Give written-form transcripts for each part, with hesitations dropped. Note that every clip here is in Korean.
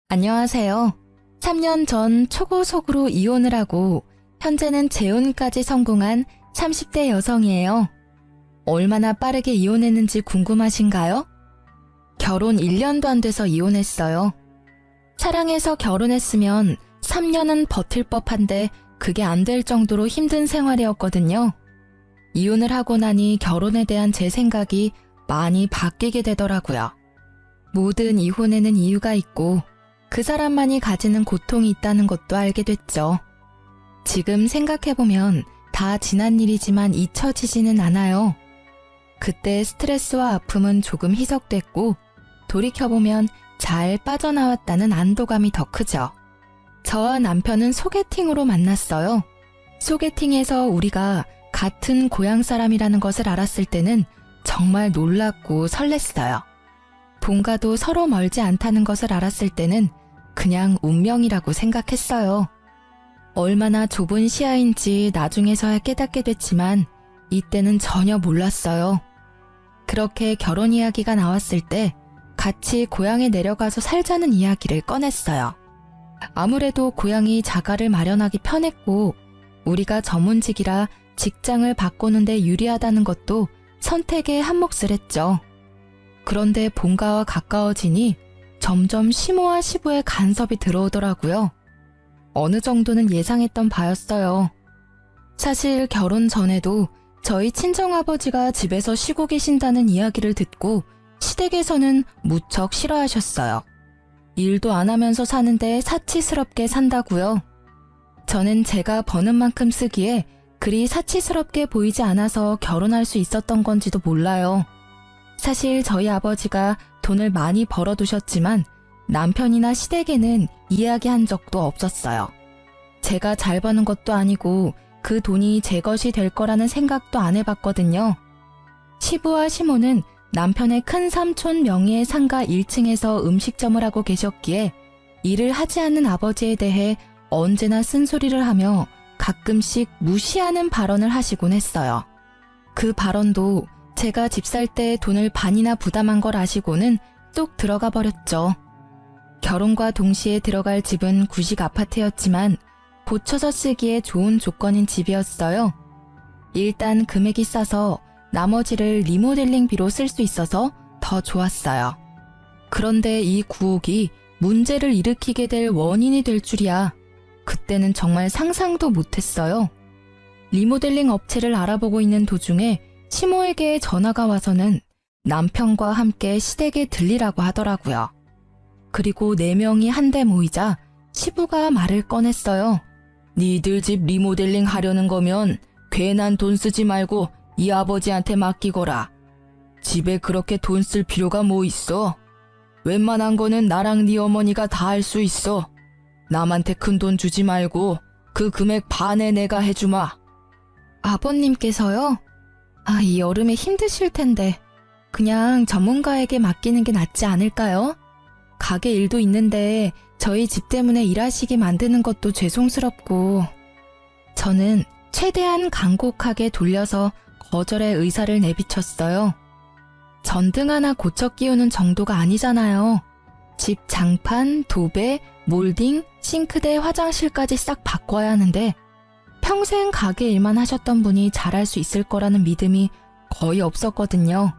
안녕하세요. 3년 전 초고속으로 이혼을 하고 현재는 재혼까지 성공한 30대 여성이에요. 얼마나 빠르게 이혼했는지 궁금하신가요? 결혼 1년도 안 돼서 이혼했어요. 사랑해서 결혼했으면 3년은 버틸 법한데 그게 안 될 정도로 힘든 생활이었거든요. 이혼을 하고 나니 결혼에 대한 제 생각이 많이 바뀌게 되더라고요. 모든 이혼에는 이유가 있고 그 사람만이 가지는 고통이 있다는 것도 알게 됐죠. 지금 생각해보면 다 지난 일이지만 잊혀지지는 않아요. 그때 스트레스와 아픔은 조금 희석됐고 돌이켜보면 잘 빠져나왔다는 안도감이 더 크죠. 저와 남편은 소개팅으로 만났어요. 소개팅에서 우리가 같은 고향 사람이라는 것을 알았을 때는 정말 놀랍고 설렜어요. 본가도 서로 멀지 않다는 것을 알았을 때는 그냥 운명이라고 생각했어요. 얼마나 좁은 시야인지 나중에서야 깨닫게 됐지만 이때는 전혀 몰랐어요. 그렇게 결혼 이야기가 나왔을 때 같이 고향에 내려가서 살자는 이야기를 꺼냈어요. 아무래도 고향이 자가를 마련하기 편했고 우리가 전문직이라 직장을 바꾸는데 유리하다는 것도 선택에 한몫을 했죠. 그런데 본가와 가까워지니 점점 시모와 시부의 간섭이 들어오더라고요. 어느 정도는 예상했던 바였어요. 사실 결혼 전에도 저희 친정아버지가 집에서 쉬고 계신다는 이야기를 듣고 시댁에서는 무척 싫어하셨어요. 일도 안 하면서 사는데 사치스럽게 산다고요. 저는 제가 버는 만큼 쓰기에 그리 사치스럽게 보이지 않아서 결혼할 수 있었던 건지도 몰라요. 사실 저희 아버지가 돈을 많이 벌어두셨지만 남편이나 시댁에는 이야기한 적도 없었어요. 제가 잘 버는 것도 아니고 그 돈이 제 것이 될 거라는 생각도 안 해봤거든요. 시부와 시모는 남편의 큰 삼촌 명의의 상가 1층에서 음식점을 하고 계셨기에 일을 하지 않는 아버지에 대해 언제나 쓴소리를 하며 가끔씩 무시하는 발언을 하시곤 했어요. 그 발언도 제가 집 살 때 돈을 반이나 부담한 걸 아시고는 뚝 들어가 버렸죠. 결혼과 동시에 들어갈 집은 구식 아파트였지만 고쳐서 쓰기에 좋은 조건인 집이었어요. 일단 금액이 싸서 나머지를 리모델링비로 쓸 수 있어서 더 좋았어요. 그런데 이 구옥이 문제를 일으키게 될 원인이 될 줄이야. 그때는 정말 상상도 못했어요. 리모델링 업체를 알아보고 있는 도중에 시모에게 전화가 와서는 남편과 함께 시댁에 들리라고 하더라고요. 그리고 4명이 한데 모이자 시부가 말을 꺼냈어요. 니들 집 리모델링 하려는 거면 괜한 돈 쓰지 말고 이 아버지한테 맡기거라. 집에 그렇게 돈 쓸 필요가 뭐 있어? 웬만한 거는 나랑 네 어머니가 다 할 수 있어. 남한테 큰 돈 주지 말고 그 금액 반에 내가 해주마. 아버님께서요? 이 여름에 힘드실 텐데 그냥 전문가에게 맡기는 게 낫지 않을까요? 가게 일도 있는데 저희 집 때문에 일하시게 만드는 것도 죄송스럽고. 저는 최대한 간곡하게 돌려서 거절의 의사를 내비쳤어요. 전등 하나 고쳐 끼우는 정도가 아니잖아요. 집 장판, 도배, 몰딩, 싱크대, 화장실까지 싹 바꿔야 하는데 평생 가게 일만 하셨던 분이 잘할 수 있을 거라는 믿음이 거의 없었거든요.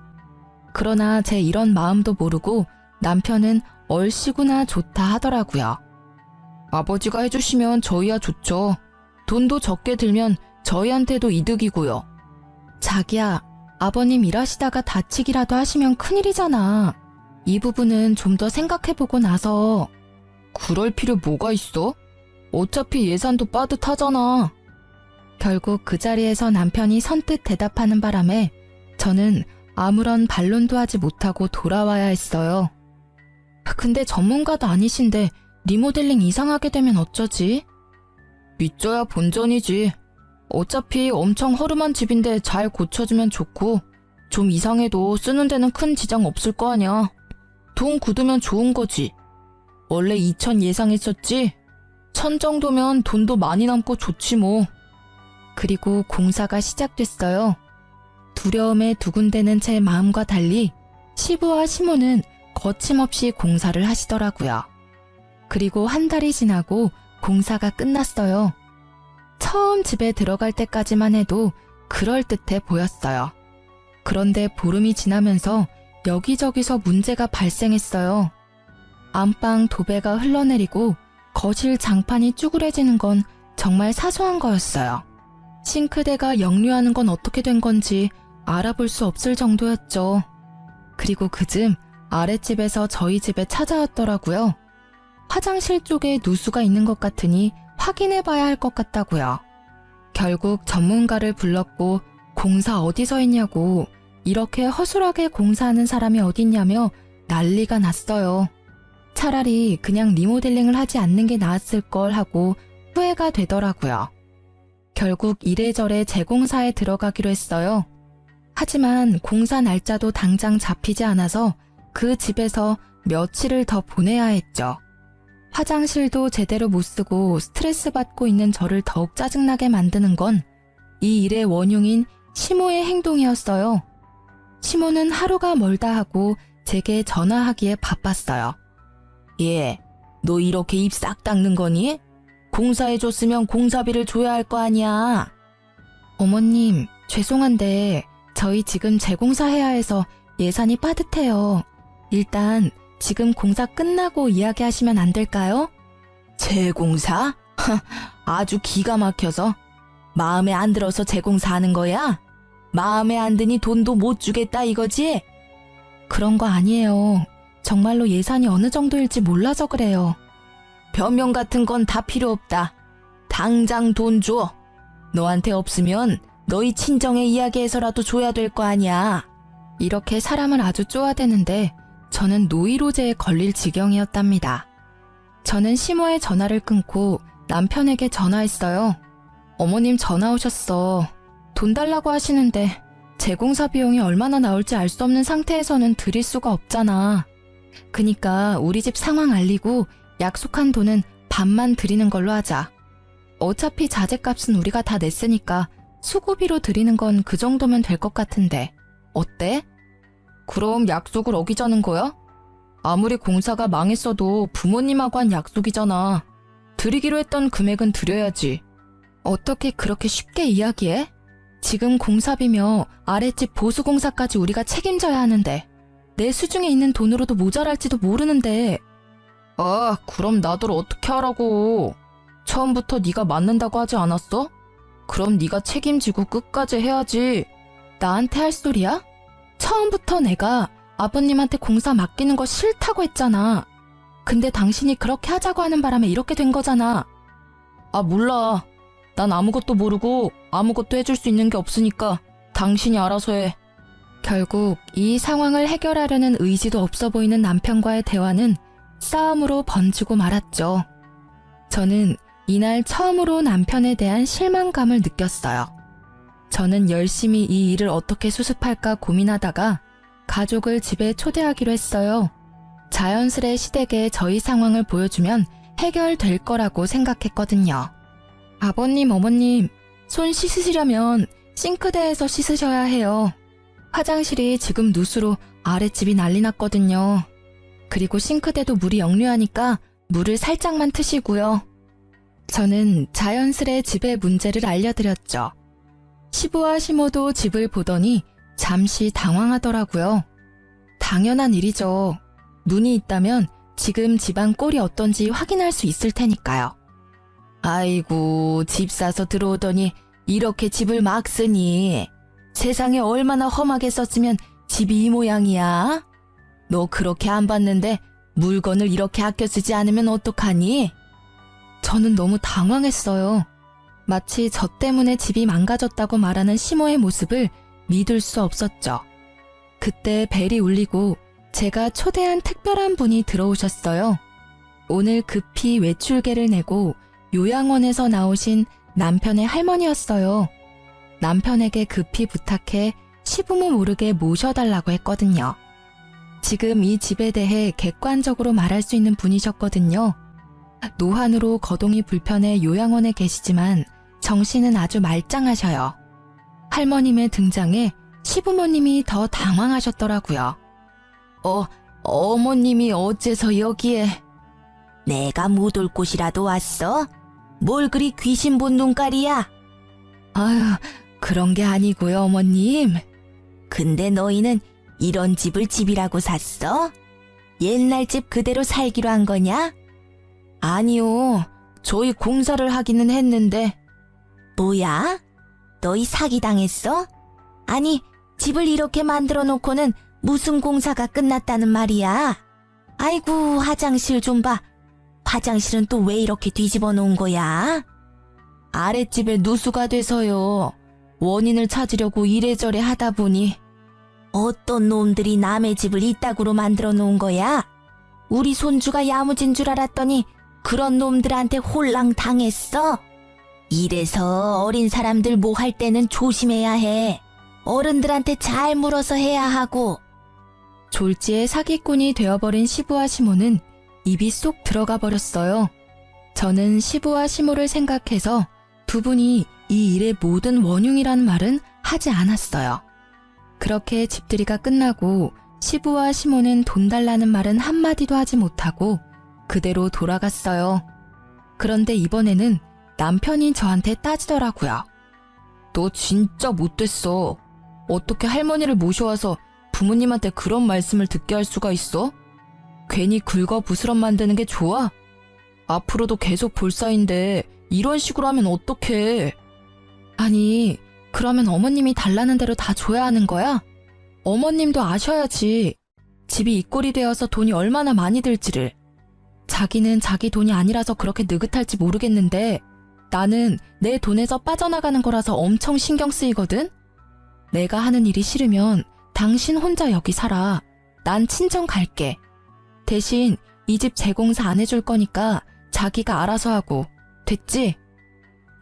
그러나 제 이런 마음도 모르고 남편은 얼씨구나 좋다 하더라고요. 아버지가 해주시면 저희야 좋죠. 돈도 적게 들면 저희한테도 이득이고요. 자기야, 아버님 일하시다가 다치기라도 하시면 큰일이잖아. 이 부분은 좀 더 생각해보고 나서. 그럴 필요 뭐가 있어? 어차피 예산도 빠듯하잖아. 결국 그 자리에서 남편이 선뜻 대답하는 바람에 저는 아무런 반론도 하지 못하고 돌아와야 했어요. 근데 전문가도 아니신데 리모델링 이상하게 되면 어쩌지? 믿져야 본전이지. 어차피 엄청 허름한 집인데 잘 고쳐주면 좋고 좀 이상해도 쓰는 데는 큰 지장 없을 거 아냐. 돈 굳으면 좋은 거지. 원래 2천 예상했었지? 1,000 정도면 돈도 많이 남고 좋지 뭐. 그리고 공사가 시작됐어요. 두려움에 두근대는 제 마음과 달리 시부와 시모는 거침없이 공사를 하시더라고요. 그리고 한 달이 지나고 공사가 끝났어요. 처음 집에 들어갈 때까지만 해도 그럴듯해 보였어요. 그런데 보름이 지나면서 여기저기서 문제가 발생했어요. 안방 도배가 흘러내리고 거실 장판이 쭈그레지는 건 정말 사소한 거였어요. 싱크대가 역류하는 건 어떻게 된 건지 알아볼 수 없을 정도였죠. 그리고 그즘 아랫집에서 저희 집에 찾아왔더라고요. 화장실 쪽에 누수가 있는 것 같으니 확인해봐야 할 것 같다고요. 결국 전문가를 불렀고 공사 어디서 했냐고 이렇게 허술하게 공사하는 사람이 어딨냐며 난리가 났어요. 차라리 그냥 리모델링을 하지 않는 게 나았을 걸 하고 후회가 되더라고요. 결국 이래저래 재공사에 들어가기로 했어요. 하지만 공사 날짜도 당장 잡히지 않아서 그 집에서 며칠을 더 보내야 했죠. 화장실도 제대로 못 쓰고 스트레스 받고 있는 저를 더욱 짜증나게 만드는 건 이 일의 원흉인 시모의 행동이었어요. 시모는 하루가 멀다 하고 제게 전화하기에 바빴어요. 예, 너 이렇게 입 싹 닦는 거니? 공사해줬으면 공사비를 줘야 할 거 아니야. 어머님, 죄송한데 저희 지금 재공사해야 해서 예산이 빠듯해요. 일단 지금 공사 끝나고 이야기하시면 안 될까요? 재공사? 아주 기가 막혀서. 마음에 안 들어서 재공사하는 거야? 마음에 안 드니 돈도 못 주겠다 이거지? 그런 거 아니에요. 정말로 예산이 어느 정도일지 몰라서 그래요. 변명 같은 건 다 필요 없다. 당장 돈 줘. 너한테 없으면 너희 친정에 이야기해서라도 줘야 될 거 아니야. 이렇게 사람을 아주 쪼아대는데 저는 노이로제에 걸릴 지경이었답니다. 저는 시모의 전화를 끊고 남편에게 전화했어요. 어머님 전화 오셨어. 돈 달라고 하시는데 재공사 비용이 얼마나 나올지 알 수 없는 상태에서는 드릴 수가 없잖아. 그니까 우리 집 상황 알리고 약속한 돈은 반만 드리는 걸로 하자. 어차피 자재값은 우리가 다 냈으니까 수고비로 드리는 건 그 정도면 될 것 같은데 어때? 그럼 약속을 어기자는 거야? 아무리 공사가 망했어도 부모님하고 한 약속이잖아. 드리기로 했던 금액은 드려야지. 어떻게 그렇게 쉽게 이야기해? 지금 공사비며 아랫집 보수공사까지 우리가 책임져야 하는데 내 수중에 있는 돈으로도 모자랄지도 모르는데. 아, 그럼 나들 어떻게 하라고. 처음부터 네가 맡는다고 하지 않았어? 그럼 네가 책임지고 끝까지 해야지. 나한테 할 소리야? 처음부터 내가 아버님한테 공사 맡기는 거 싫다고 했잖아. 근데 당신이 그렇게 하자고 하는 바람에 이렇게 된 거잖아. 아, 몰라. 난 아무것도 모르고 아무것도 해줄 수 있는 게 없으니까 당신이 알아서 해. 결국 이 상황을 해결하려는 의지도 없어 보이는 남편과의 대화는 싸움으로 번지고 말았죠. 저는 이날 처음으로 남편에 대한 실망감을 느꼈어요. 저는 열심히 이 일을 어떻게 수습할까 고민하다가 가족을 집에 초대하기로 했어요. 자연스레 시댁에 저희 상황을 보여주면 해결될 거라고 생각했거든요. 아버님, 어머님, 손 씻으시려면 싱크대에서 씻으셔야 해요. 화장실이 지금 누수로 아랫집이 난리 났거든요. 그리고 싱크대도 물이 역류하니까 물을 살짝만 트시고요. 저는 자연스레 집의 문제를 알려드렸죠. 시부와 시모도 집을 보더니 잠시 당황하더라고요. 당연한 일이죠. 눈이 있다면 지금 집안 꼴이 어떤지 확인할 수 있을 테니까요. 아이고, 집 사서 들어오더니 이렇게 집을 막 쓰니. 세상에 얼마나 험하게 썼으면 집이 이 모양이야? 너 그렇게 안 봤는데 물건을 이렇게 아껴 쓰지 않으면 어떡하니? 저는 너무 당황했어요. 마치 저 때문에 집이 망가졌다고 말하는 시모의 모습을 믿을 수 없었죠. 그때 벨이 울리고 제가 초대한 특별한 분이 들어오셨어요. 오늘 급히 외출계를 내고 요양원에서 나오신 남편의 할머니였어요. 남편에게 급히 부탁해 시부모 모르게 모셔달라고 했거든요. 지금 이 집에 대해 객관적으로 말할 수 있는 분이셨거든요. 노환으로 거동이 불편해 요양원에 계시지만 정신은 아주 말짱하셔요. 할머님의 등장에 시부모님이 더 당황하셨더라고요. 어머님이 어째서 여기에? 내가 못 올 곳이라도 왔어? 뭘 그리 귀신 본 눈깔이야? 아유, 그런 게 아니고요, 어머님. 근데 너희는 이런 집을 집이라고 샀어? 옛날 집 그대로 살기로 한 거냐? 아니요, 저희 공사를 하기는 했는데. 뭐야? 너희 사기당했어? 아니, 집을 이렇게 만들어 놓고는 무슨 공사가 끝났다는 말이야? 아이고, 화장실 좀 봐. 화장실은 또 왜 이렇게 뒤집어 놓은 거야? 아랫집에 누수가 돼서요. 원인을 찾으려고 이래저래 하다 보니. 어떤 놈들이 남의 집을 이따구로 만들어 놓은 거야? 우리 손주가 야무진 줄 알았더니 그런 놈들한테 홀랑 당했어? 이래서 어린 사람들 뭐 할 때는 조심해야 해. 어른들한테 잘 물어서 해야 하고. 졸지에 사기꾼이 되어버린 시부와 시모는 입이 쏙 들어가 버렸어요. 저는 시부와 시모를 생각해서 두 분이 이 일의 모든 원흉이란 말은 하지 않았어요. 그렇게 집들이가 끝나고 시부와 시모는 돈 달라는 말은 한마디도 하지 못하고 그대로 돌아갔어요. 그런데 이번에는 남편이 저한테 따지더라고요. 너 진짜 못됐어. 어떻게 할머니를 모셔와서 부모님한테 그런 말씀을 듣게 할 수가 있어? 괜히 긁어부스럼 만드는 게 좋아? 앞으로도 계속 볼 사이인데 이런 식으로 하면 어떡해? 아니, 그러면 어머님이 달라는 대로 다 줘야 하는 거야? 어머님도 아셔야지. 집이 이 꼴이 되어서 돈이 얼마나 많이 들지를. 자기는 자기 돈이 아니라서 그렇게 느긋할지 모르겠는데 나는 내 돈에서 빠져나가는 거라서 엄청 신경 쓰이거든? 내가 하는 일이 싫으면 당신 혼자 여기 살아. 난 친정 갈게. 대신 이 집 재공사 안 해줄 거니까 자기가 알아서 하고. 됐지?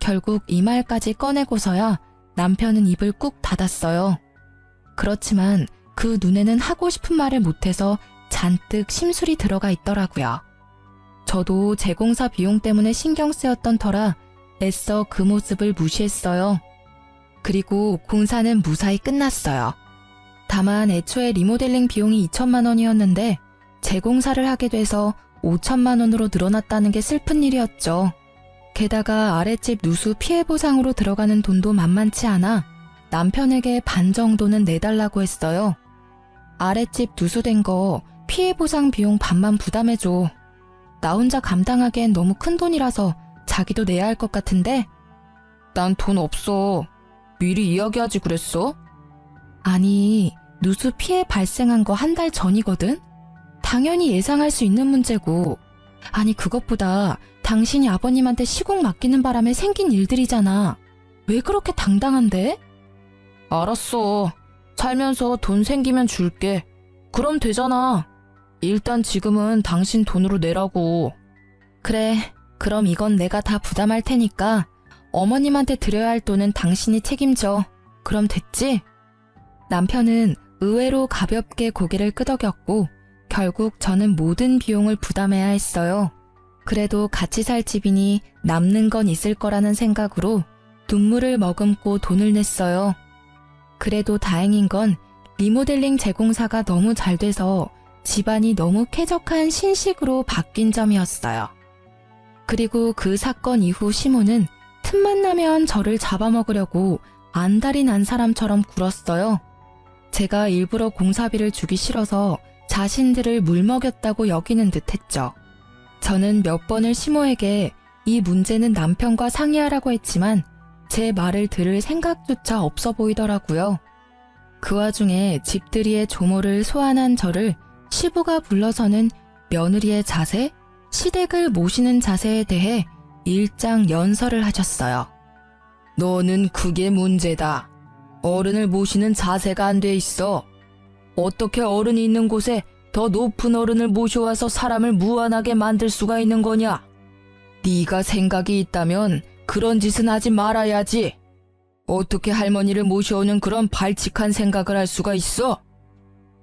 결국 이 말까지 꺼내고서야 남편은 입을 꾹 닫았어요. 그렇지만 그 눈에는 하고 싶은 말을 못해서 잔뜩 심술이 들어가 있더라고요. 저도 재공사 비용 때문에 신경 쓰였던 터라 애써 그 모습을 무시했어요. 그리고 공사는 무사히 끝났어요. 다만 애초에 리모델링 비용이 2천만 원이었는데 재공사를 하게 돼서 5천만 원으로 늘어났다는 게 슬픈 일이었죠. 게다가 아랫집 누수 피해 보상으로 들어가는 돈도 만만치 않아 남편에게 반 정도는 내달라고 했어요. 아랫집 누수된 거 피해 보상 비용 반만 부담해줘. 나 혼자 감당하기엔 너무 큰 돈이라서 자기도 내야 할 것 같은데? 난 돈 없어. 미리 이야기하지 그랬어? 아니, 누수 피해 발생한 거 한 달 전이거든? 당연히 예상할 수 있는 문제고. 아니, 그것보다 당신이 아버님한테 시공 맡기는 바람에 생긴 일들이잖아. 왜 그렇게 당당한데? 알았어. 살면서 돈 생기면 줄게. 그럼 되잖아. 일단 지금은 당신 돈으로 내라고. 그래, 그럼 이건 내가 다 부담할 테니까 어머님한테 드려야 할 돈은 당신이 책임져. 그럼 됐지? 남편은 의외로 가볍게 고개를 끄덕였고 결국 저는 모든 비용을 부담해야 했어요. 그래도 같이 살 집이니 남는 건 있을 거라는 생각으로 눈물을 머금고 돈을 냈어요. 그래도 다행인 건 리모델링 재공사가 너무 잘 돼서 집안이 너무 쾌적한 신식으로 바뀐 점이었어요. 그리고 그 사건 이후 시모는 틈만 나면 저를 잡아먹으려고 안달이 난 사람처럼 굴었어요. 제가 일부러 공사비를 주기 싫어서 자신들을 물먹였다고 여기는 듯 했죠. 저는 몇 번을 시모에게 이 문제는 남편과 상의하라고 했지만 제 말을 들을 생각조차 없어 보이더라고요. 그 와중에 집들이의 조모를 소환한 저를 시부가 불러서는 며느리의 자세, 시댁을 모시는 자세에 대해 일장 연설을 하셨어요. 너는 그게 문제다. 어른을 모시는 자세가 안 돼 있어. 어떻게 어른이 있는 곳에 더 높은 어른을 모셔와서 사람을 무안하게 만들 수가 있는 거냐? 네가 생각이 있다면 그런 짓은 하지 말아야지. 어떻게 할머니를 모셔오는 그런 발칙한 생각을 할 수가 있어?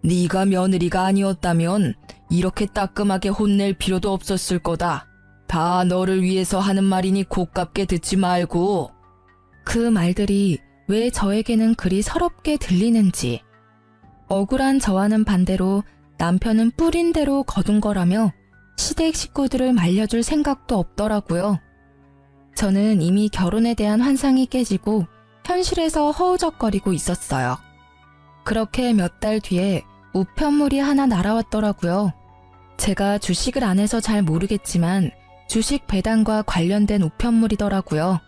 네가 며느리가 아니었다면 이렇게 따끔하게 혼낼 필요도 없었을 거다. 다 너를 위해서 하는 말이니 고깝게 듣지 말고. 그 말들이 왜 저에게는 그리 서럽게 들리는지. 억울한 저와는 반대로 남편은 뿌린 대로 거둔 거라며 시댁 식구들을 말려줄 생각도 없더라고요. 저는 이미 결혼에 대한 환상이 깨지고 현실에서 허우적거리고 있었어요. 그렇게 몇 달 뒤에 우편물이 하나 날아왔더라고요. 제가 주식을 안 해서 잘 모르겠지만 주식 배당과 관련된 우편물이더라고요.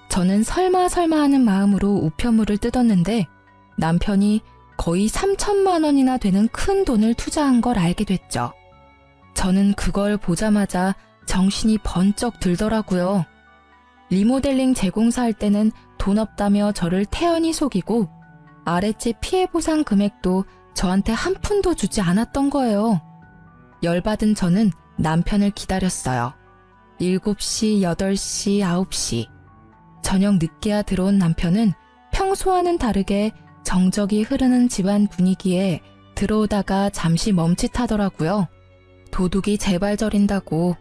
저는 설마 하는 마음으로 우편물을 뜯었는데 남편이 거의 3천만 원이나 되는 큰 돈을 투자한 걸 알게 됐죠. 저는 그걸 보자마자 정신이 번쩍 들더라고요. 리모델링 재공사 할 때는 돈 없다며 저를 태연히 속이고 아랫집 피해 보상 금액도 저한테 한 푼도 주지 않았던 거예요. 열받은 저는 남편을 기다렸어요. 7시, 8시, 9시. 저녁 늦게야 들어온 남편은 평소와는 다르게 정적이 흐르는 집안 분위기에 들어오다가 잠시 멈칫하더라고요. 도둑이 제발 저린다고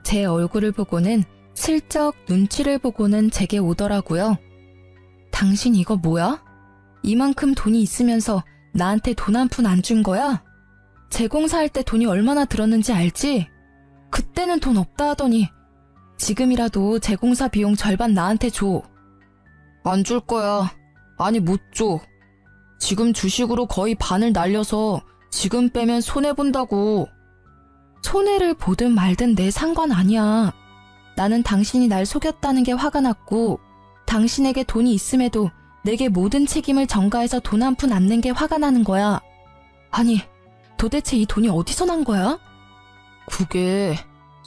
제 얼굴을 보고는 슬쩍 눈치를 보고는 제게 오더라고요. 당신 이거 뭐야? 이만큼 돈이 있으면서 나한테 돈 한 푼 안 준 거야? 재공사할 때 돈이 얼마나 들었는지 알지? 그때는 돈 없다 하더니 지금이라도 재공사 비용 절반 나한테 줘. 안 줄 거야. 아니 못 줘. 지금 주식으로 거의 반을 날려서 지금 빼면 손해본다고. 손해를 보든 말든 내 상관 아니야. 나는 당신이 날 속였다는 게 화가 났고 당신에게 돈이 있음에도 내게 모든 책임을 전가해서 돈 한 푼 안 낸 게 화가 나는 거야. 아니, 도대체 이 돈이 어디서 난 거야? 그게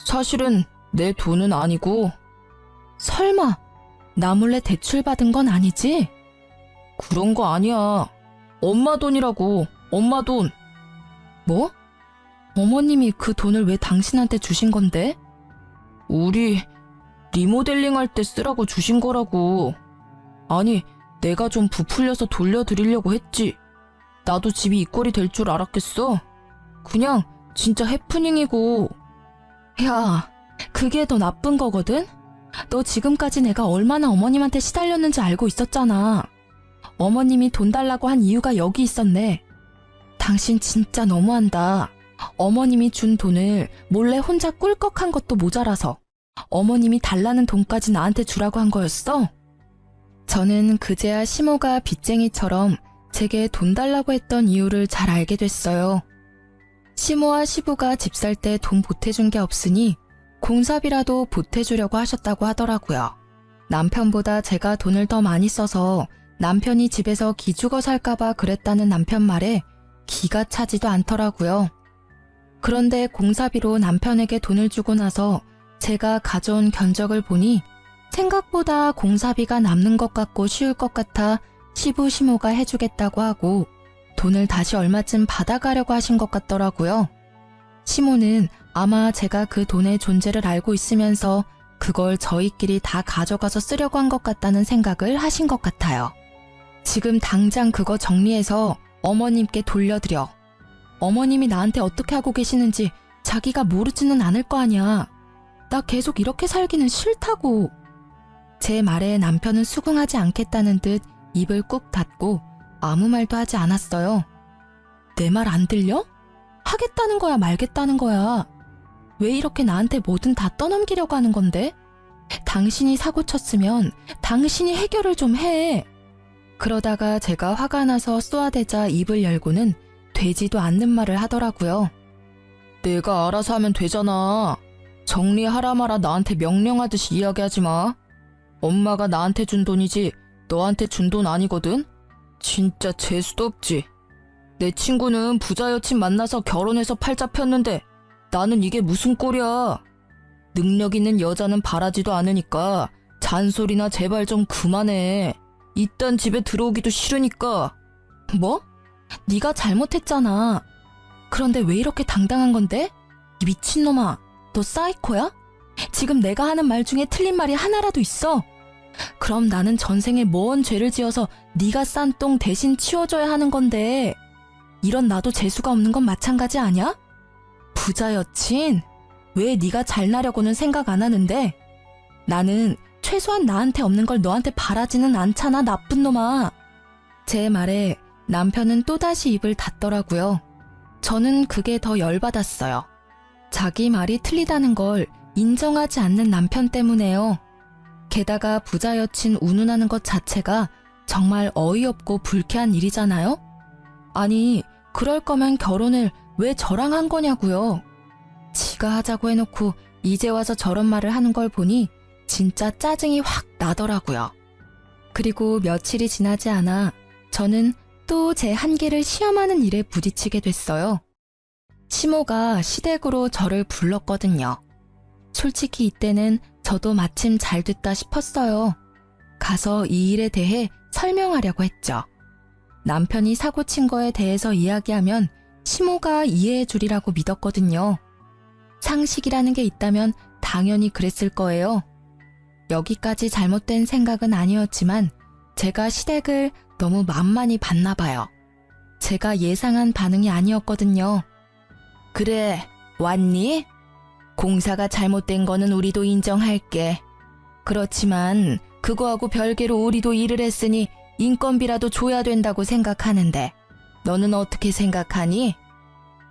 사실은 내 돈은 아니고. 설마 나 몰래 대출받은 건 아니지? 그런 거 아니야. 엄마 돈이라고. 엄마 돈. 뭐? 어머님이 그 돈을 왜 당신한테 주신 건데? 우리 리모델링 할 때 쓰라고 주신 거라고. 아니, 내가 좀 부풀려서 돌려드리려고 했지. 나도 집이 이 꼴이 될 줄 알았겠어? 그냥 진짜 해프닝이고. 야, 그게 더 나쁜 거거든? 너 지금까지 내가 얼마나 어머님한테 시달렸는지 알고 있었잖아. 어머님이 돈 달라고 한 이유가 여기 있었네. 당신 진짜 너무한다. 어머님이 준 돈을 몰래 혼자 꿀꺽한 것도 모자라서 어머님이 달라는 돈까지 나한테 주라고 한 거였어? 저는 그제야 시모가 빚쟁이처럼 제게 돈 달라고 했던 이유를 잘 알게 됐어요. 시모와 시부가 집 살 때 돈 보태준 게 없으니 공사비라도 보태주려고 하셨다고 하더라고요. 남편보다 제가 돈을 더 많이 써서 남편이 집에서 기죽어 살까봐 그랬다는 남편 말에 기가 차지도 않더라고요. 그런데 공사비로 남편에게 돈을 주고 나서 제가 가져온 견적을 보니 생각보다 공사비가 남는 것 같고 쉬울 것 같아 시부 시모가 해주겠다고 하고 돈을 다시 얼마쯤 받아가려고 하신 것 같더라고요. 시모는 아마 제가 그 돈의 존재를 알고 있으면서 그걸 저희끼리 다 가져가서 쓰려고 한 것 같다는 생각을 하신 것 같아요. 지금 당장 그거 정리해서 어머님께 돌려드려. 어머님이 나한테 어떻게 하고 계시는지 자기가 모르지는 않을 거 아니야. 나 계속 이렇게 살기는 싫다고. 제 말에 남편은 수긍하지 않겠다는 듯 입을 꾹 닫고 아무 말도 하지 않았어요. 내 말 안 들려? 하겠다는 거야 말겠다는 거야. 왜 이렇게 나한테 뭐든 다 떠넘기려고 하는 건데? 당신이 사고 쳤으면 당신이 해결을 좀 해. 그러다가 제가 화가 나서 쏘아대자 입을 열고는 되지도 않는 말을 하더라고요. 내가 알아서 하면 되잖아. 정리하라 마라 나한테 명령하듯이 이야기하지 마. 엄마가 나한테 준 돈이지 너한테 준 돈 아니거든? 진짜 재수도 없지. 내 친구는 부자 여친 만나서 결혼해서 팔자 폈는데 나는 이게 무슨 꼴이야. 능력 있는 여자는 바라지도 않으니까 잔소리나 제발 좀 그만해. 이딴 집에 들어오기도 싫으니까. 뭐? 네가 잘못했잖아. 그런데 왜 이렇게 당당한 건데? 이 미친놈아, 너 사이코야? 지금 내가 하는 말 중에 틀린 말이 하나라도 있어? 그럼 나는 전생에 뭔 죄를 지어서 네가 싼 똥 대신 치워줘야 하는 건데 이런 나도 재수가 없는 건 마찬가지 아냐? 부자 여친? 왜 네가 잘나려고는 생각 안 하는데? 나는 최소한 나한테 없는 걸 너한테 바라지는 않잖아, 나쁜 놈아. 제 말에 남편은 또다시 입을 닫더라고요. 저는 그게 더 열받았어요. 자기 말이 틀리다는 걸 인정하지 않는 남편 때문에요. 게다가 부자 여친 운운하는 것 자체가 정말 어이없고 불쾌한 일이잖아요? 아니, 그럴 거면 결혼을 왜 저랑 한 거냐고요. 지가 하자고 해놓고 이제 와서 저런 말을 하는 걸 보니 진짜 짜증이 확 나더라고요. 그리고 며칠이 지나지 않아 저는 또 제 한계를 시험하는 일에 부딪히게 됐어요. 시모가 시댁으로 저를 불렀거든요. 솔직히 이때는 저도 마침 잘 됐다 싶었어요. 가서 이 일에 대해 설명하려고 했죠. 남편이 사고 친 거에 대해서 이야기하면 시모가 이해해 주리라고 믿었거든요. 상식이라는 게 있다면 당연히 그랬을 거예요. 여기까지 잘못된 생각은 아니었지만 제가 시댁을 너무 만만히 봤나 봐요. 제가 예상한 반응이 아니었거든요. 그래, 왔니? 공사가 잘못된 거는 우리도 인정할게. 그렇지만 그거하고 별개로 우리도 일을 했으니 인건비라도 줘야 된다고 생각하는데 너는 어떻게 생각하니?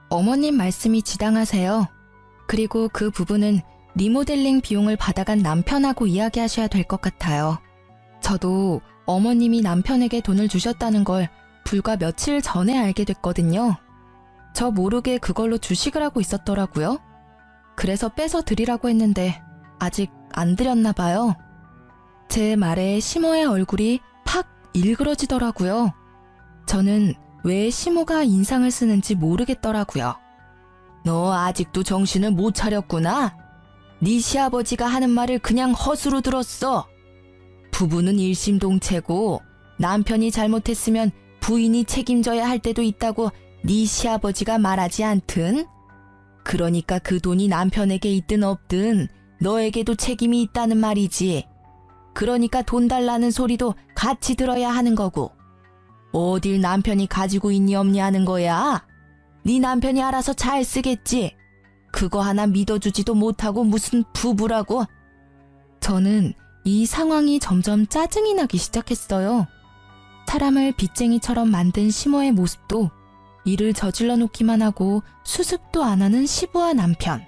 어머님 말씀이 지당하세요. 그리고 그 부분은 리모델링 비용을 받아간 남편하고 이야기하셔야 될 것 같아요. 저도 어머님이 남편에게 돈을 주셨다는 걸 불과 며칠 전에 알게 됐거든요. 저 모르게 그걸로 주식을 하고 있었더라고요. 그래서 빼서 드리라고 했는데 아직 안 드렸나 봐요. 제 말에 시모의 얼굴이 팍 일그러지더라고요. 저는 왜 시모가 인상을 쓰는지 모르겠더라고요. 너 아직도 정신을 못 차렸구나. 네 시아버지가 하는 말을 그냥 허수로 들었어. 부부는 일심동체고 남편이 잘못했으면 부인이 책임져야 할 때도 있다고 네 시아버지가 말하지 않든? 그러니까 그 돈이 남편에게 있든 없든 너에게도 책임이 있다는 말이지. 그러니까 돈 달라는 소리도 같이 들어야 하는 거고. 어딜 남편이 가지고 있니 없니 하는 거야? 네 남편이 알아서 잘 쓰겠지. 그거 하나 믿어주지도 못하고 무슨 부부라고. 저는 이 상황이 점점 짜증이 나기 시작했어요. 사람을 빚쟁이처럼 만든 시모의 모습도 일을 저질러 놓기만 하고 수습도 안 하는 시부와 남편.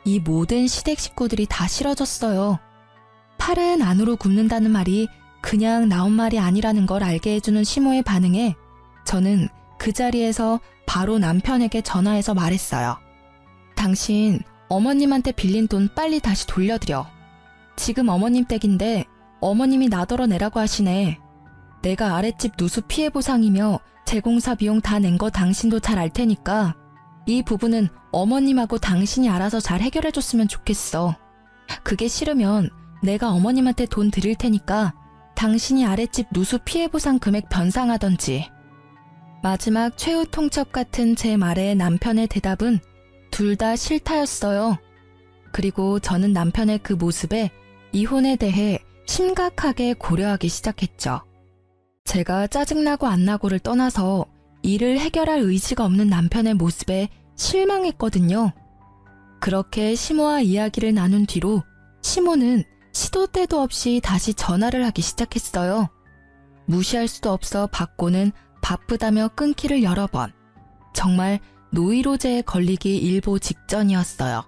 이 모든 시댁 식구들이 다 싫어졌어요. 팔은 안으로 굽는다는 말이 그냥 나온 말이 아니라는 걸 알게 해주는 시모의 반응에 저는 그 자리에서 바로 남편에게 전화해서 말했어요. 당신 어머님한테 빌린 돈 빨리 다시 돌려드려. 지금 어머님 댁인데 어머님이 나더러 내라고 하시네. 내가 아랫집 누수 피해 보상이며 재공사 비용 다 낸 거 당신도 잘 알 테니까 이 부분은 어머님하고 당신이 알아서 잘 해결해줬으면 좋겠어. 그게 싫으면 내가 어머님한테 돈 드릴 테니까 당신이 아랫집 누수 피해 보상 금액 변상하던지. 마지막 최후 통첩 같은 제 말에 남편의 대답은 둘 다 싫다였어요. 그리고 저는 남편의 그 모습에 이혼에 대해 심각하게 고려하기 시작했죠. 제가 짜증나고 안 나고를 떠나서 일을 해결할 의지가 없는 남편의 모습에 실망했거든요. 그렇게 시모와 이야기를 나눈 뒤로 시모는 시도 때도 없이 다시 전화를 하기 시작했어요. 무시할 수도 없어 받고는 바쁘다며 끊기를 여러 번. 정말 노이로제에 걸리기 일보 직전이었어요.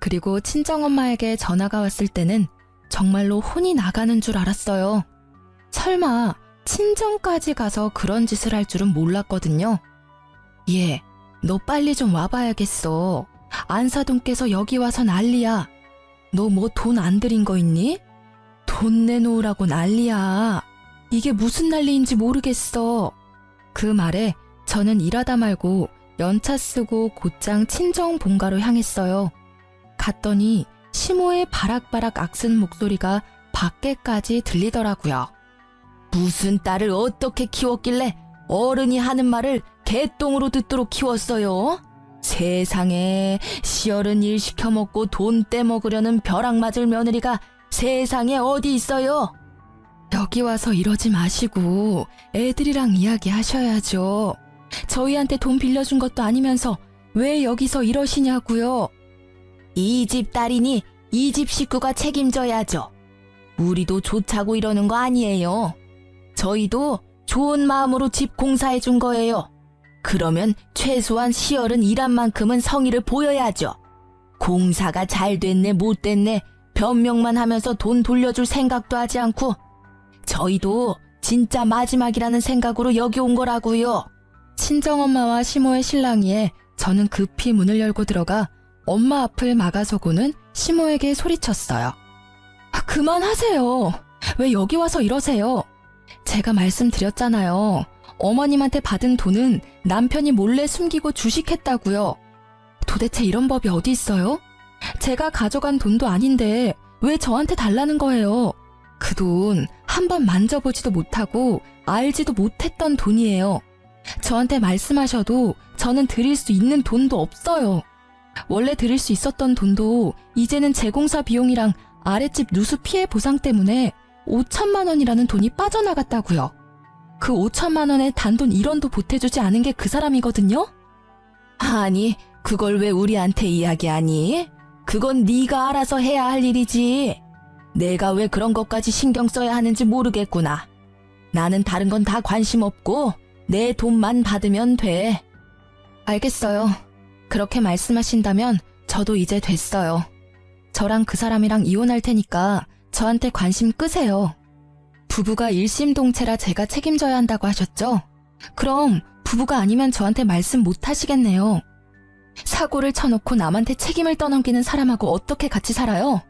그리고 친정엄마에게 전화가 왔을 때는 정말로 혼이 나가는 줄 알았어요. 설마 친정까지 가서 그런 짓을 할 줄은 몰랐거든요. 얘, 너 빨리 좀 와봐야겠어. 안사돈께서 여기 와서 난리야. 너 뭐 돈 안 들인 거 있니? 돈 내놓으라고 난리야. 이게 무슨 난리인지 모르겠어. 그 말에 저는 일하다 말고 연차 쓰고 곧장 친정 본가로 향했어요. 갔더니 시모의 바락바락 악슨 목소리가 밖에까지 들리더라고요. 무슨 딸을 어떻게 키웠길래 어른이 하는 말을 개똥으로 듣도록 키웠어요? 세상에 시어른 일 시켜먹고 돈 떼먹으려는 벼락 맞을 며느리가 세상에 어디 있어요? 여기 와서 이러지 마시고 애들이랑 이야기하셔야죠. 저희한테 돈 빌려준 것도 아니면서 왜 여기서 이러시냐고요. 이 집 딸이니 이 집 식구가 책임져야죠. 우리도 좋자고 이러는 거 아니에요. 저희도 좋은 마음으로 집 공사해 준 거예요. 그러면 최소한 시어른 일한 만큼은 성의를 보여야죠. 공사가 잘 됐네 못 됐네 변명만 하면서 돈 돌려줄 생각도 하지 않고 저희도 진짜 마지막이라는 생각으로 여기 온 거라고요. 친정엄마와 시모의 실랑이에 저는 급히 문을 열고 들어가 엄마 앞을 막아서고는 시모에게 소리쳤어요. 그만하세요. 왜 여기 와서 이러세요? 제가 말씀드렸잖아요. 어머님한테 받은 돈은 남편이 몰래 숨기고 주식했다고요. 도대체 이런 법이 어디 있어요? 제가 가져간 돈도 아닌데 왜 저한테 달라는 거예요? 그 돈 한 번 만져보지도 못하고 알지도 못했던 돈이에요. 저한테 말씀하셔도 저는 드릴 수 있는 돈도 없어요. 원래 드릴 수 있었던 돈도 이제는 재공사 비용이랑 아랫집 누수 피해 보상 때문에 5천만 원이라는 돈이 빠져나갔다고요. 그 5천만 원에 단돈 1원도 보태주지 않은 게 그 사람이거든요? 아니 그걸 왜 우리한테 이야기하니? 그건 네가 알아서 해야 할 일이지. 내가 왜 그런 것까지 신경 써야 하는지 모르겠구나. 나는 다른 건 다 관심 없고 내 돈만 받으면 돼. 알겠어요. 그렇게 말씀하신다면 저도 이제 됐어요. 저랑 그 사람이랑 이혼할 테니까 저한테 관심 끄세요. 부부가 일심동체라 제가 책임져야 한다고 하셨죠? 그럼 부부가 아니면 저한테 말씀 못 하시겠네요. 사고를 쳐놓고 남한테 책임을 떠넘기는 사람하고 어떻게 같이 살아요?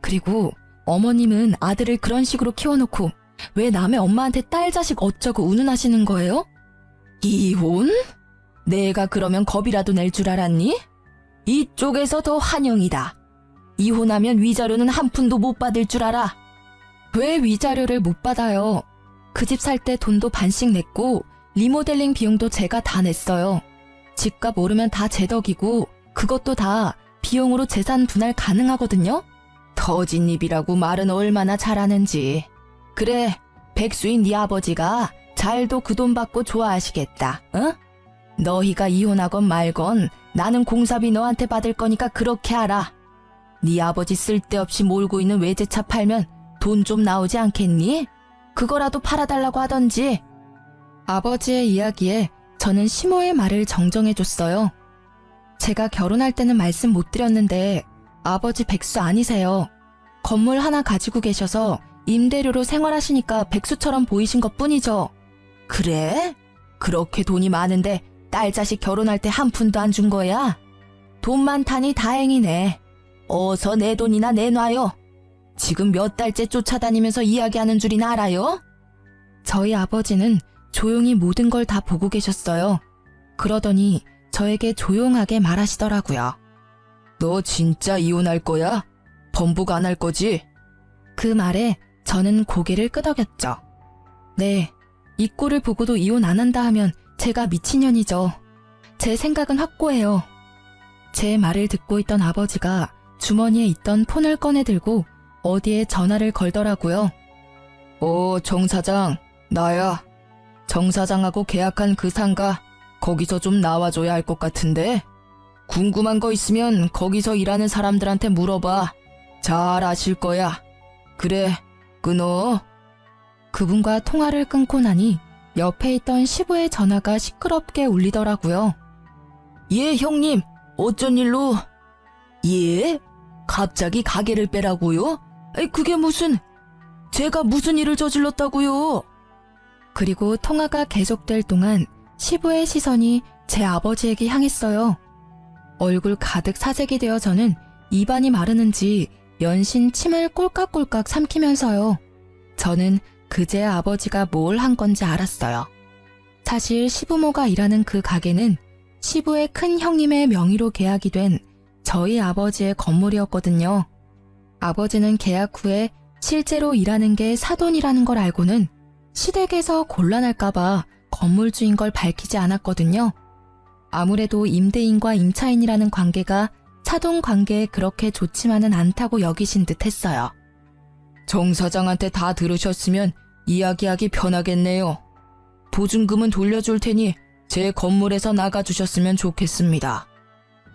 그리고 어머님은 아들을 그런 식으로 키워놓고 왜 남의 엄마한테 딸 자식 어쩌고 운운하시는 거예요? 이혼? 내가 그러면 겁이라도 낼 줄 알았니? 이쪽에서 더 환영이다. 이혼하면 위자료는 한 푼도 못 받을 줄 알아. 왜 위자료를 못 받아요? 그 집 살 때 돈도 반씩 냈고 리모델링 비용도 제가 다 냈어요. 집값 오르면 다 제 덕이고 그것도 다 비용으로 재산 분할 가능하거든요? 터진 입이라고 말은 얼마나 잘하는지. 그래, 백수인 네 아버지가 잘도 그 돈 받고 좋아하시겠다, 응? 너희가 이혼하건 말건 나는 공사비 너한테 받을 거니까 그렇게 알아. 네 아버지 쓸데없이 몰고 있는 외제차 팔면 돈 좀 나오지 않겠니? 그거라도 팔아달라고 하던지. 아버지의 이야기에 저는 시모의 말을 정정해줬어요. 제가 결혼할 때는 말씀 못 드렸는데 아버지 백수 아니세요. 건물 하나 가지고 계셔서 임대료로 생활하시니까 백수처럼 보이신 것뿐이죠. 그래? 그렇게 돈이 많은데 딸 자식 결혼할 때 한 푼도 안 준 거야? 돈 많다니 다행이네. 어서 내 돈이나 내놔요. 지금 몇 달째 쫓아다니면서 이야기하는 줄이나 알아요? 저희 아버지는 조용히 모든 걸 다 보고 계셨어요. 그러더니 저에게 조용하게 말하시더라고요. 너 진짜 이혼할 거야? 번복 안 할 거지? 그 말에 저는 고개를 끄덕였죠. 네, 이 꼴을 보고도 이혼 안 한다 하면 제가 미친년이죠. 제 생각은 확고해요. 제 말을 듣고 있던 아버지가 주머니에 있던 폰을 꺼내들고 어디에 전화를 걸더라고요. 정 사장, 나야. 정 사장하고 계약한 그 상가 거기서 좀 나와줘야 할 것 같은데? 궁금한 거 있으면 거기서 일하는 사람들한테 물어봐. 잘 아실 거야. 그래, 끊어. 그분과 통화를 끊고 나니 옆에 있던 시부의 전화가 시끄럽게 울리더라고요. 예, 형님. 어쩐 일로? 예? 갑자기 가게를 빼라고요? 그게 무슨... 제가 무슨 일을 저질렀다고요? 그리고 통화가 계속될 동안 시부의 시선이 제 아버지에게 향했어요. 얼굴 가득 사색이 되어 저는 입안이 마르는지 연신 침을 꼴깍꼴깍 삼키면서요. 저는 그제 아버지가 뭘 한 건지 알았어요. 사실 시부모가 일하는 그 가게는 시부의 큰 형님의 명의로 계약이 된 저희 아버지의 건물이었거든요. 아버지는 계약 후에 실제로 일하는 게 사돈이라는 걸 알고는 시댁에서 곤란할까봐 건물주인 걸 밝히지 않았거든요. 아무래도 임대인과 임차인이라는 관계가 사돈 관계에 그렇게 좋지만은 않다고 여기신 듯 했어요. 정 사장한테 다 들으셨으면 이야기하기 편하겠네요. 보증금은 돌려줄 테니 제 건물에서 나가주셨으면 좋겠습니다.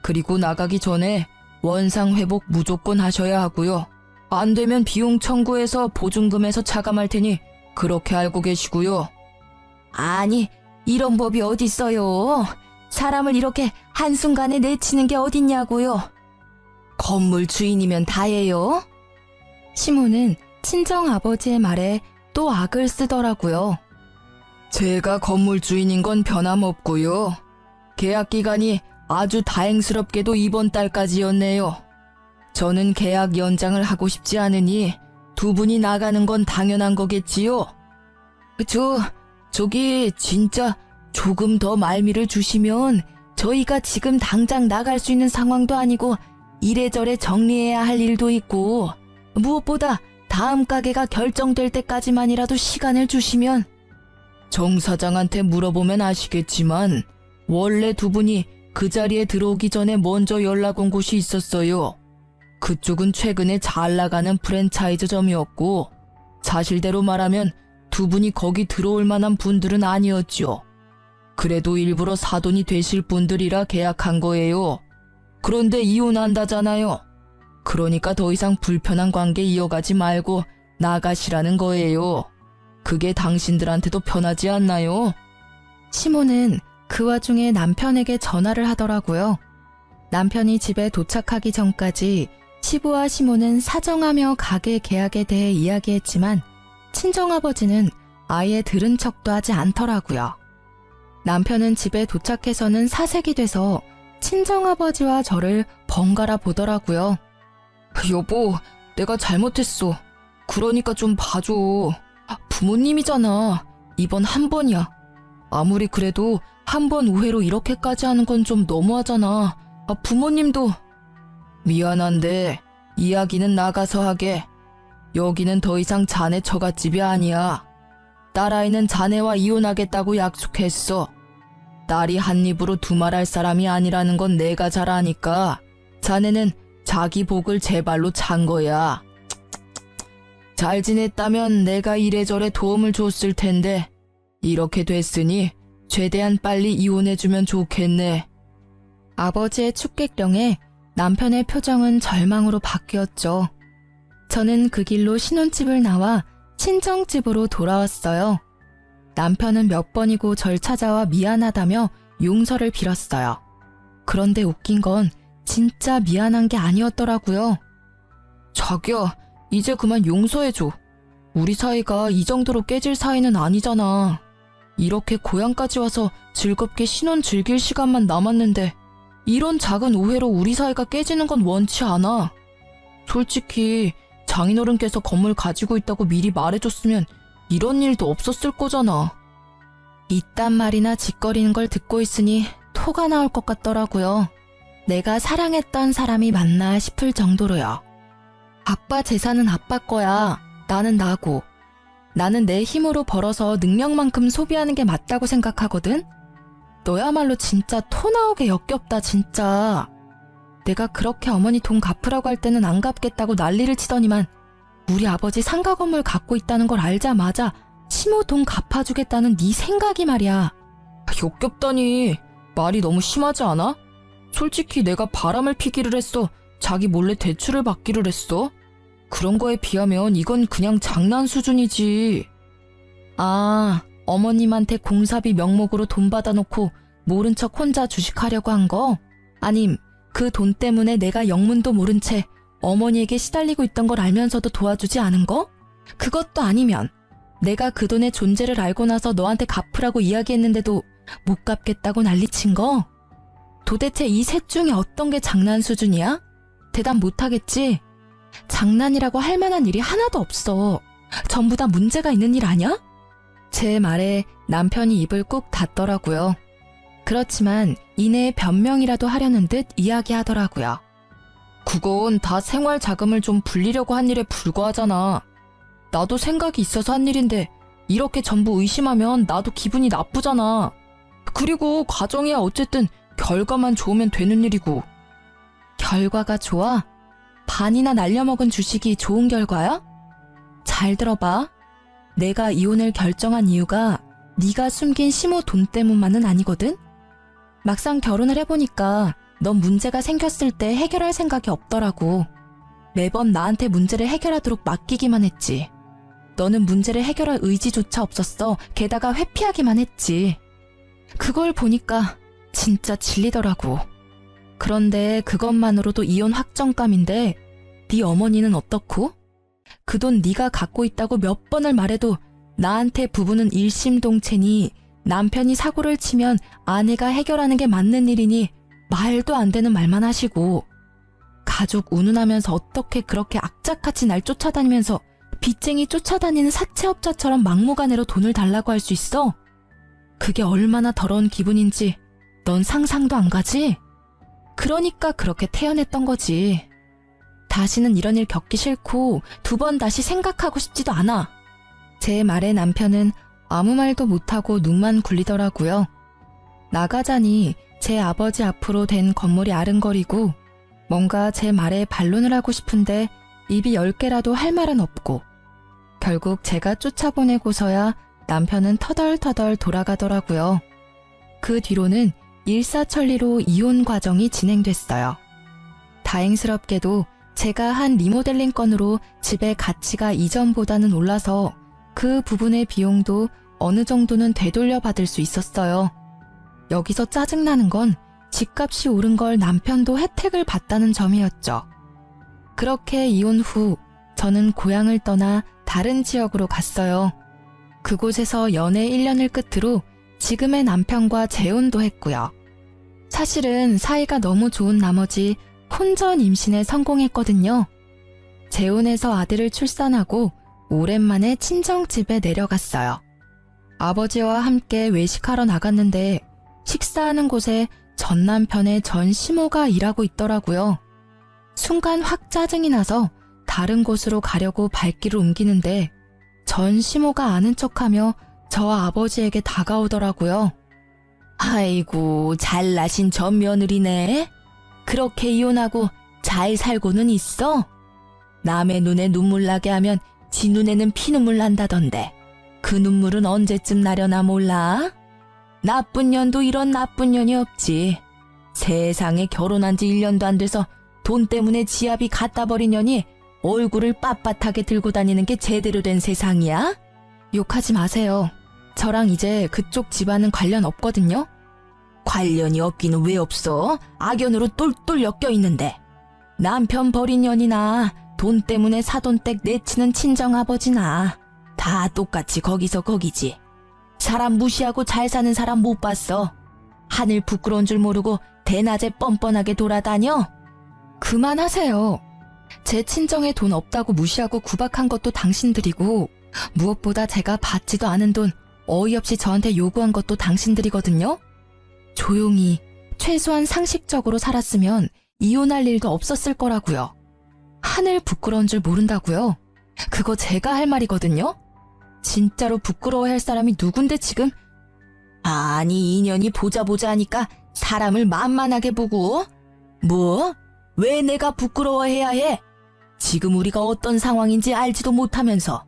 그리고 나가기 전에 원상 회복 무조건 하셔야 하고요. 안 되면 비용 청구해서 보증금에서 차감할 테니 그렇게 알고 계시고요. 아니, 이런 법이 어딨어요. 사람을 이렇게 한순간에 내치는 게 어딨냐고요. 건물 주인이면 다예요? 시모는 친정 아버지의 말에 또 악을 쓰더라고요. 제가 건물 주인인 건 변함없고요. 계약 기간이 아주 다행스럽게도 이번 달까지였네요. 저는 계약 연장을 하고 싶지 않으니 두 분이 나가는 건 당연한 거겠지요? 저기 진짜 조금 더 말미를 주시면 저희가 지금 당장 나갈 수 있는 상황도 아니고 이래저래 정리해야 할 일도 있고 무엇보다 다음 가게가 결정될 때까지만이라도 시간을 주시면. 정 사장한테 물어보면 아시겠지만 원래 두 분이 그 자리에 들어오기 전에 먼저 연락 온 곳이 있었어요. 그쪽은 최근에 잘 나가는 프랜차이즈점이었고 사실대로 말하면 두 분이 거기 들어올 만한 분들은 아니었죠. 그래도 일부러 사돈이 되실 분들이라 계약한 거예요. 그런데 이혼한다잖아요. 그러니까 더 이상 불편한 관계 이어가지 말고 나가시라는 거예요. 그게 당신들한테도 편하지 않나요? 시모는 그 와중에 남편에게 전화를 하더라고요. 남편이 집에 도착하기 전까지 시부와 시모는 사정하며 가게 계약에 대해 이야기했지만 친정아버지는 아예 들은 척도 하지 않더라고요. 남편은 집에 도착해서는 사색이 돼서 친정아버지와 저를 번갈아 보더라고요. 여보, 내가 잘못했어. 그러니까 좀 봐줘. 부모님이잖아. 이번 한 번이야. 아무리 그래도 한 번 오해로 이렇게까지 하는 건 좀 너무하잖아. 부모님도. 미안한데 이야기는 나가서 하게. 여기는 더 이상 자네 처갓집이 아니야. 딸아이는 자네와 이혼하겠다고 약속했어. 딸이 한 입으로 두말할 사람이 아니라는 건 내가 잘 아니까 자네는 자기 복을 제 발로 찬 거야. 잘 지냈다면 내가 이래저래 도움을 줬을 텐데 이렇게 됐으니 최대한 빨리 이혼해주면 좋겠네. 아버지의 축객령에 남편의 표정은 절망으로 바뀌었죠. 저는 그 길로 신혼집을 나와 친정집으로 돌아왔어요. 남편은 몇 번이고 절 찾아와 미안하다며 용서를 빌었어요. 그런데 웃긴 건 진짜 미안한 게 아니었더라고요. 자기야, 이제 그만 용서해줘. 우리 사이가 이 정도로 깨질 사이는 아니잖아. 이렇게 고향까지 와서 즐겁게 신혼 즐길 시간만 남았는데 이런 작은 오해로 우리 사이가 깨지는 건 원치 않아. 솔직히 장인어른께서 건물 가지고 있다고 미리 말해줬으면 이런 일도 없었을 거잖아. 이딴 말이나 짓거리는 걸 듣고 있으니 토가 나올 것 같더라고요. 내가 사랑했던 사람이 맞나 싶을 정도로요. 아빠 재산은 아빠 거야. 나는 나고. 나는 내 힘으로 벌어서 능력만큼 소비하는 게 맞다고 생각하거든? 너야말로 진짜 토 나오게 역겹다, 진짜. 내가 그렇게 어머니 돈 갚으라고 할 때는 안 갚겠다고 난리를 치더니만 우리 아버지 상가 건물 갖고 있다는 걸 알자마자 시모 돈 갚아주겠다는 네 생각이 말이야. 역겹다니. 말이 너무 심하지 않아? 솔직히 내가 바람을 피기를 했어? 자기 몰래 대출을 받기를 했어? 그런 거에 비하면 이건 그냥 장난 수준이지. 아, 어머님한테 공사비 명목으로 돈 받아놓고 모른 척 혼자 주식하려고 한 거? 아님 그 돈 때문에 내가 영문도 모른 채 어머니에게 시달리고 있던 걸 알면서도 도와주지 않은 거? 그것도 아니면 내가 그 돈의 존재를 알고 나서 너한테 갚으라고 이야기했는데도 못 갚겠다고 난리친 거? 도대체 이 셋 중에 어떤 게 장난 수준이야? 대답 못하겠지? 장난이라고 할 만한 일이 하나도 없어. 전부 다 문제가 있는 일 아니야? 제 말에 남편이 입을 꾹 닫더라고요. 그렇지만 이내에 변명이라도 하려는 듯 이야기하더라고요. 그건 다 생활 자금을 좀 불리려고 한 일에 불과하잖아. 나도 생각이 있어서 한 일인데 이렇게 전부 의심하면 나도 기분이 나쁘잖아. 그리고 가정이야 어쨌든 결과만 좋으면 되는 일이고. 결과가 좋아? 반이나 날려먹은 주식이 좋은 결과야? 잘 들어봐. 내가 이혼을 결정한 이유가 네가 숨긴 시모 돈 때문만은 아니거든? 막상 결혼을 해보니까 넌 문제가 생겼을 때 해결할 생각이 없더라고. 매번 나한테 문제를 해결하도록 맡기기만 했지. 너는 문제를 해결할 의지조차 없었어. 게다가 회피하기만 했지. 그걸 보니까 진짜 질리더라고. 그런데 그것만으로도 이혼 확정감인데 네 어머니는 어떻고? 그 돈 네가 갖고 있다고 몇 번을 말해도 나한테 부부는 일심동체니 남편이 사고를 치면 아내가 해결하는 게 맞는 일이니 말도 안 되는 말만 하시고 가족 운운하면서 어떻게 그렇게 악착같이 날 쫓아다니면서 빚쟁이 쫓아다니는 사채업자처럼 막무가내로 돈을 달라고 할 수 있어? 그게 얼마나 더러운 기분인지 넌 상상도 안 가지? 그러니까 그렇게 태어났던 거지. 다시는 이런 일 겪기 싫고 2번 다시 생각하고 싶지도 않아. 제 말에 남편은 아무 말도 못하고 눈만 굴리더라고요. 나가자니 제 아버지 앞으로 된 건물이 아른거리고 뭔가 제 말에 반론을 하고 싶은데 입이 10개라도 할 말은 없고 결국 제가 쫓아보내고서야 남편은 터덜터덜 돌아가더라고요. 그 뒤로는 일사천리로 이혼 과정이 진행됐어요. 다행스럽게도 제가 한 리모델링 건으로 집의 가치가 이전보다는 올라서 그 부분의 비용도 어느 정도는 되돌려 받을 수 있었어요. 여기서 짜증나는 건 집값이 오른 걸 남편도 혜택을 봤다는 점이었죠. 그렇게 이혼 후 저는 고향을 떠나 다른 지역으로 갔어요. 그곳에서 연애 1년을 끝으로 지금의 남편과 재혼도 했고요. 사실은 사이가 너무 좋은 나머지 혼전 임신에 성공했거든요. 재혼해서 아들을 출산하고 오랜만에 친정집에 내려갔어요. 아버지와 함께 외식하러 나갔는데 식사하는 곳에 전 남편의 전 시모가 일하고 있더라고요. 순간 확 짜증이 나서 다른 곳으로 가려고 발길을 옮기는데 전 시모가 아는 척하며 저 아버지에게 다가오더라고요. 아이고, 잘나신 전 며느리네. 그렇게 이혼하고 잘 살고는 있어? 남의 눈에 눈물 나게 하면 지 눈에는 피눈물 난다던데 그 눈물은 언제쯤 나려나 몰라? 나쁜 년도 이런 나쁜 년이 없지. 세상에 결혼한 지 1년도 안 돼서 돈 때문에 지압이 갖다 버린 년이 얼굴을 빳빳하게 들고 다니는 게 제대로 된 세상이야? 욕하지 마세요. 저랑 이제 그쪽 집안은 관련 없거든요. 관련이 없기는 왜 없어? 악연으로 똘똘 엮여 있는데. 남편 버린 년이나 돈 때문에 사돈댁 내치는 친정아버지나 다 똑같이 거기서 거기지. 사람 무시하고 잘 사는 사람 못 봤어. 하늘 부끄러운 줄 모르고 대낮에 뻔뻔하게 돌아다녀? 그만하세요. 제 친정에 돈 없다고 무시하고 구박한 것도 당신들이고 무엇보다 제가 받지도 않은 돈 어이없이 저한테 요구한 것도 당신들이거든요. 조용히 최소한 상식적으로 살았으면 이혼할 일도 없었을 거라고요. 하늘 부끄러운 줄 모른다고요? 그거 제가 할 말이거든요. 진짜로 부끄러워할 사람이 누군데 지금? 아니, 인연이 보자 하니까 사람을 만만하게 보고. 뭐? 왜 내가 부끄러워해야 해? 지금 우리가 어떤 상황인지 알지도 못하면서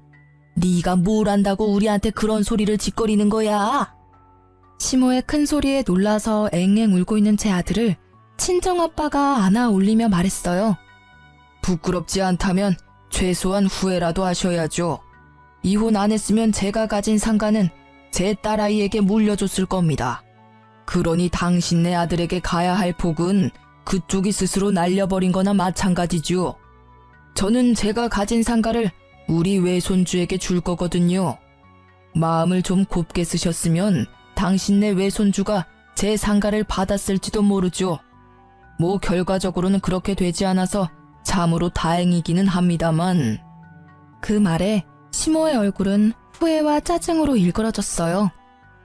네가 뭘 안다고 우리한테 그런 소리를 짓거리는 거야? 시모의 큰 소리에 놀라서 앵앵 울고 있는 제 아들을 친정아빠가 안아 올리며 말했어요. 부끄럽지 않다면 최소한 후회라도 하셔야죠. 이혼 안 했으면 제가 가진 상가는 제 딸아이에게 물려줬을 겁니다. 그러니 당신네 아들에게 가야 할 복은 그쪽이 스스로 날려버린 거나 마찬가지죠. 저는 제가 가진 상가를 우리 외손주에게 줄 거거든요. 마음을 좀 곱게 쓰셨으면 당신네 외손주가 제 상가를 받았을지도 모르죠. 뭐 결과적으로는 그렇게 되지 않아서 참으로 다행이기는 합니다만. 그 말에 시모의 얼굴은 후회와 짜증으로 일그러졌어요.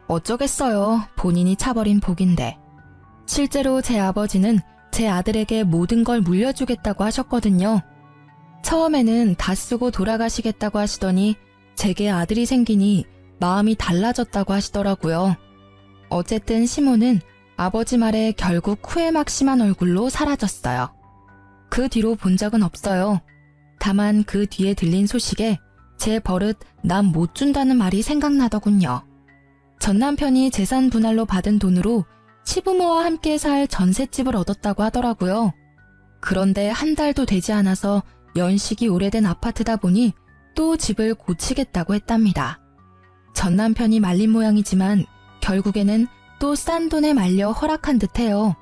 어쩌겠어요. 본인이 차버린 복인데. 실제로 제 아버지는 제 아들에게 모든 걸 물려주겠다고 하셨거든요. 처음에는 다 쓰고 돌아가시겠다고 하시더니 제게 아들이 생기니 마음이 달라졌다고 하시더라고요. 어쨌든 시모는 아버지 말에 결국 후회막심한 얼굴로 사라졌어요. 그 뒤로 본 적은 없어요. 다만 그 뒤에 들린 소식에 제 버릇 남 못 준다는 말이 생각나더군요. 전 남편이 재산 분할로 받은 돈으로 시부모와 함께 살 전셋집을 얻었다고 하더라고요. 그런데 한 달도 되지 않아서 연식이 오래된 아파트다 보니 또 집을 고치겠다고 했답니다. 전 남편이 말린 모양이지만 결국에는 또 싼 돈에 말려 허락한 듯해요.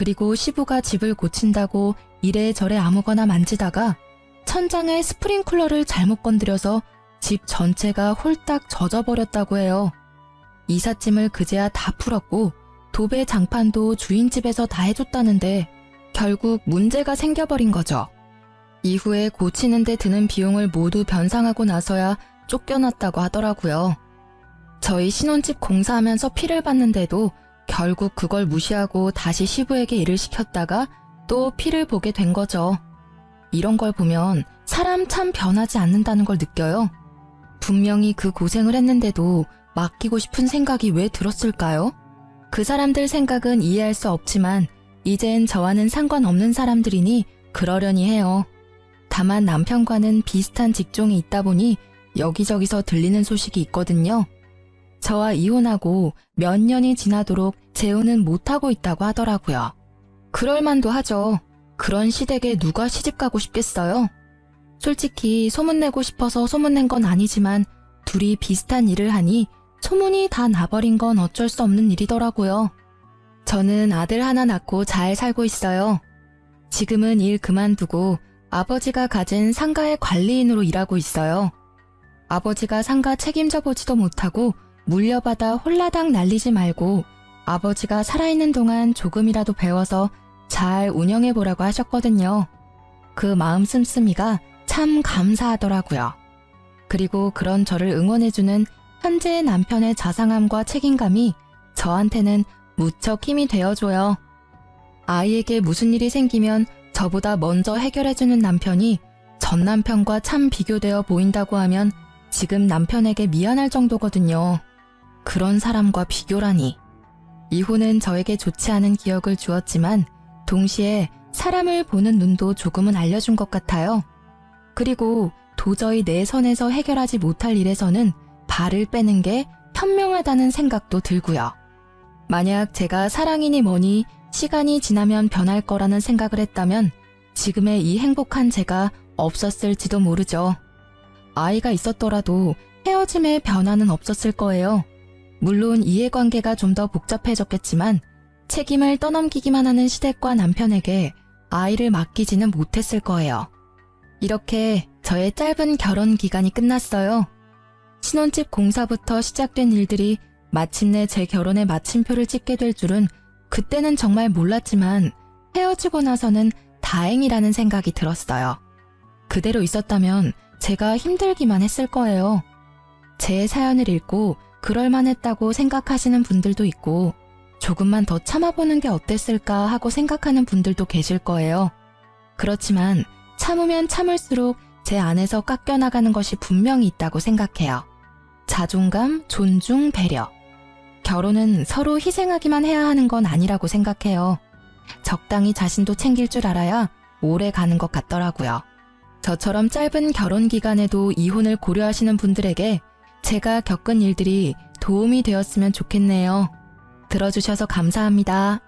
그리고 시부가 집을 고친다고 이래저래 아무거나 만지다가 천장에 스프링클러를 잘못 건드려서 집 전체가 홀딱 젖어버렸다고 해요. 이삿짐을 그제야 다 풀었고 도배 장판도 주인 집에서 다 해줬다는데 결국 문제가 생겨버린 거죠. 이후에 고치는 데 드는 비용을 모두 변상하고 나서야 쫓겨났다고 하더라고요. 저희 신혼집 공사하면서 피를 봤는데도 결국 그걸 무시하고 다시 시부에게 일을 시켰다가 또 피를 보게 된 거죠. 이런 걸 보면 사람 참 변하지 않는다는 걸 느껴요. 분명히 그 고생을 했는데도 맡기고 싶은 생각이 왜 들었을까요? 그 사람들 생각은 이해할 수 없지만 이젠 저와는 상관없는 사람들이니 그러려니 해요. 다만 남편과는 비슷한 직종이 있다 보니 여기저기서 들리는 소식이 있거든요. 저와 이혼하고 몇 년이 지나도록 재혼은 못하고 있다고 하더라고요. 그럴만도 하죠. 그런 시댁에 누가 시집가고 싶겠어요? 솔직히 소문내고 싶어서 소문낸 건 아니지만 둘이 비슷한 일을 하니 소문이 다 나버린 건 어쩔 수 없는 일이더라고요. 저는 아들 하나 낳고 잘 살고 있어요. 지금은 일 그만두고 아버지가 가진 상가의 관리인으로 일하고 있어요. 아버지가 상가 책임져 보지도 못하고 물려받아 홀라당 날리지 말고 아버지가 살아있는 동안 조금이라도 배워서 잘 운영해보라고 하셨거든요. 그 마음 씀씀이가 참 감사하더라고요. 그리고 그런 저를 응원해주는 현재의 남편의 자상함과 책임감이 저한테는 무척 힘이 되어줘요. 아이에게 무슨 일이 생기면 저보다 먼저 해결해주는 남편이 전 남편과 참 비교되어 보인다고 하면 지금 남편에게 미안할 정도거든요. 그런 사람과 비교라니. 이혼은 저에게 좋지 않은 기억을 주었지만 동시에 사람을 보는 눈도 조금은 알려준 것 같아요. 그리고 도저히 내 선에서 해결하지 못할 일에서는 발을 빼는 게 현명하다는 생각도 들고요. 만약 제가 사랑이니 뭐니 시간이 지나면 변할 거라는 생각을 했다면 지금의 이 행복한 제가 없었을지도 모르죠. 아이가 있었더라도 헤어짐의 변화는 없었을 거예요. 물론 이해관계가 좀 더 복잡해졌겠지만 책임을 떠넘기기만 하는 시댁과 남편에게 아이를 맡기지는 못했을 거예요. 이렇게 저의 짧은 결혼 기간이 끝났어요. 신혼집 공사부터 시작된 일들이 마침내 제 결혼의 마침표를 찍게 될 줄은 그때는 정말 몰랐지만 헤어지고 나서는 다행이라는 생각이 들었어요. 그대로 있었다면 제가 힘들기만 했을 거예요. 제 사연을 읽고 그럴만했다고 생각하시는 분들도 있고 조금만 더 참아보는 게 어땠을까 하고 생각하는 분들도 계실 거예요. 그렇지만 참으면 참을수록 제 안에서 깎여나가는 것이 분명히 있다고 생각해요. 자존감, 존중, 배려. 결혼은 서로 희생하기만 해야 하는 건 아니라고 생각해요. 적당히 자신도 챙길 줄 알아야 오래 가는 것 같더라고요. 저처럼 짧은 결혼 기간에도 이혼을 고려하시는 분들에게 제가 겪은 일들이 도움이 되었으면 좋겠네요. 들어주셔서 감사합니다.